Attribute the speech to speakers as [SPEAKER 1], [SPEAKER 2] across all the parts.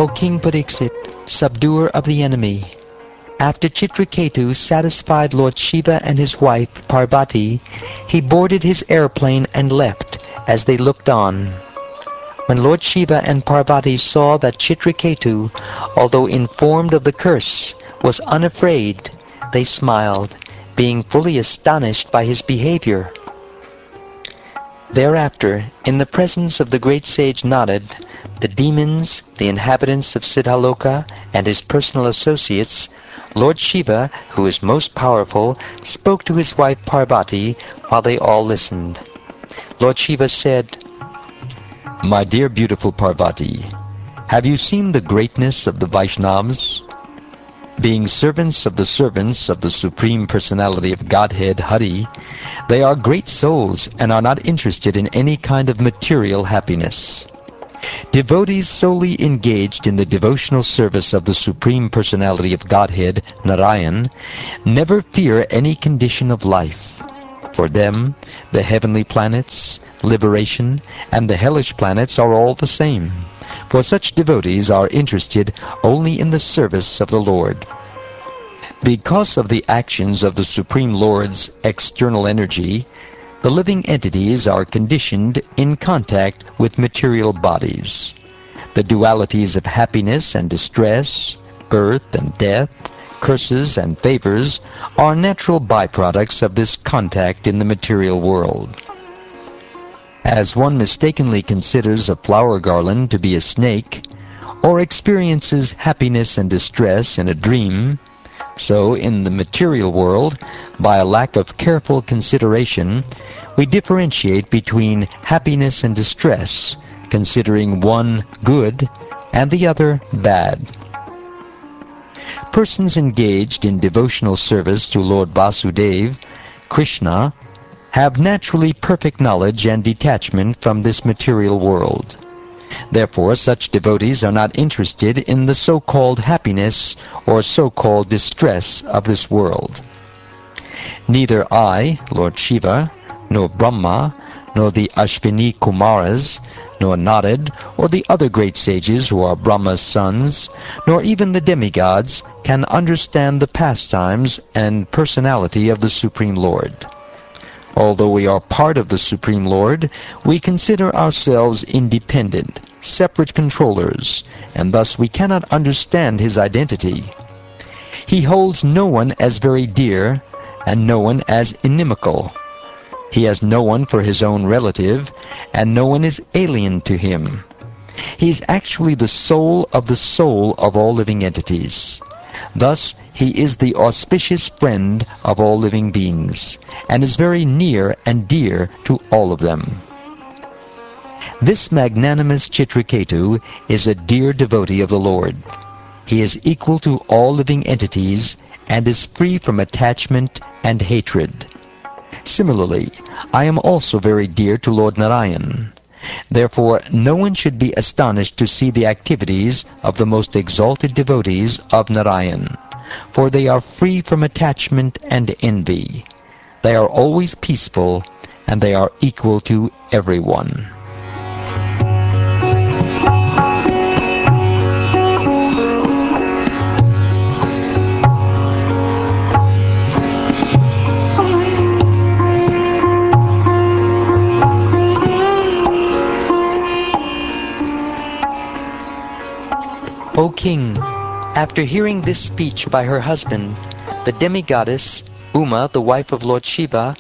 [SPEAKER 1] O King Pariksit, subduer of the enemy, after Chitraketu satisfied Lord Shiva and his wife Parvati, he boarded his airplane and left as they looked on. When Lord Shiva and Parvati saw that Chitraketu, although informed of the curse, was unafraid, they smiled, being fully astonished by his behavior. Thereafter, in the presence of the great sage Narad, the demons, the inhabitants of Siddhaloka, and his personal associates, Lord Shiva, who is most powerful, spoke to his wife Parvati while they all listened. Lord Shiva said,
[SPEAKER 2] "My dear beautiful Parvati, have you seen the greatness of the Vaishnavas? Being servants of the Supreme Personality of Godhead, Hari, they are great souls and are not interested in any kind of material happiness. Devotees solely engaged in the devotional service of the Supreme Personality of Godhead, Narayan, never fear any condition of life. For them, the heavenly planets, liberation, and the hellish planets are all the same, for such devotees are interested only in the service of the Lord. Because of the actions of the Supreme Lord's external energy, the living entities are conditioned in contact with material bodies. The dualities of happiness and distress, birth and death, curses and favors are natural byproducts of this contact in the material world. As one mistakenly considers a flower garland to be a snake, or experiences happiness and distress in a dream, so in the material world, by a lack of careful consideration, we differentiate between happiness and distress, considering one good and the other bad. Persons engaged in devotional service to Lord Vasudeva, Krishna, have naturally perfect knowledge and detachment from this material world. Therefore, such devotees are not interested in the so-called happiness or so-called distress of this world. Neither I, Lord Shiva, nor Brahma, nor the Ashvini Kumaras, nor Narad, or the other great sages who are Brahma's sons, nor even the demigods can understand the pastimes and personality of the Supreme Lord. Although we are part of the Supreme Lord, we consider ourselves independent, separate controllers, and thus we cannot understand his identity. He holds no one as very dear, and no one as inimical. He has no one for his own relative, and no one is alien to him. He is actually the soul of all living entities. Thus, he is the auspicious friend of all living beings, and is very near and dear to all of them. This magnanimous Chitraketu is a dear devotee of the Lord. He is equal to all living entities, and is free from attachment and hatred. Similarly, I am also very dear to Lord Narayan. Therefore, no one should be astonished to see the activities of the most exalted devotees of Narayan, for they are free from attachment and envy. They are always peaceful, and they are equal to everyone.
[SPEAKER 1] O King, after hearing this speech by her husband, the demigoddess, Uma, the wife of Lord Shiva,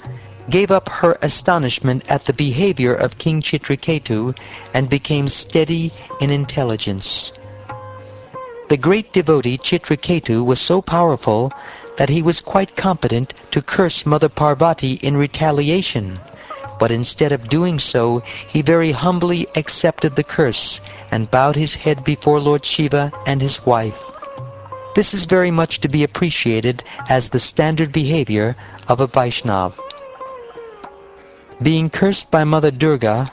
[SPEAKER 1] gave up her astonishment at the behavior of King Chitraketu and became steady in intelligence. The great devotee Chitraketu was so powerful that he was quite competent to curse Mother Parvati in retaliation, but instead of doing so, he very humbly accepted the curse and bowed his head before Lord Shiva and his wife. This is very much to be appreciated as the standard behavior of a Vaishnava. Being cursed by Mother Durga,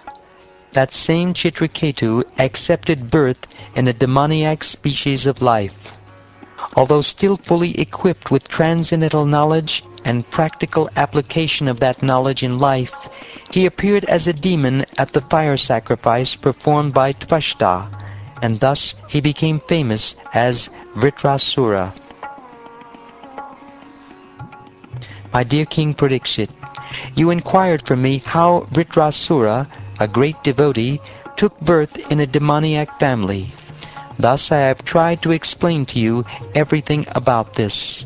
[SPEAKER 1] that same Chitraketu accepted birth in a demoniac species of life. Although still fully equipped with transcendental knowledge and practical application of that knowledge in life, he appeared as a demon at the fire sacrifice performed by Tvashta, and thus he became famous as Vritrasura. My dear King Parikshit, you inquired from me how Vritrasura, a great devotee, took birth in a demoniac family. Thus I have tried to explain to you everything about this.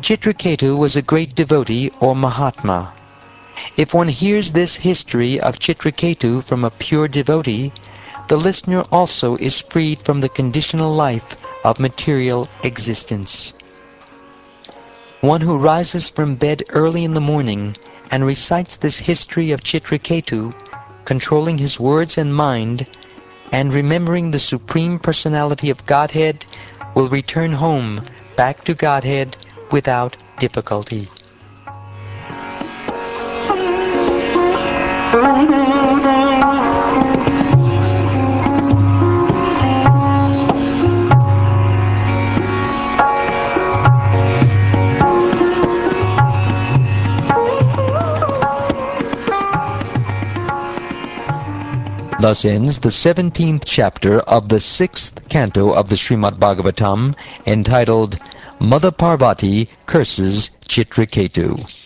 [SPEAKER 1] Chitraketu was a great devotee or Mahatma. If one hears this history of Chitraketu from a pure devotee, the listener also is freed from the conditional life of material existence. One who rises from bed early in the morning and recites this history of Chitraketu, controlling his words and mind, and remembering the Supreme Personality of Godhead, will return home back to Godhead without difficulty.
[SPEAKER 2] Thus ends the 17th chapter of the 6th canto of the Shrimad Bhagavatam, entitled Mother Parvati Curses Chitraketu.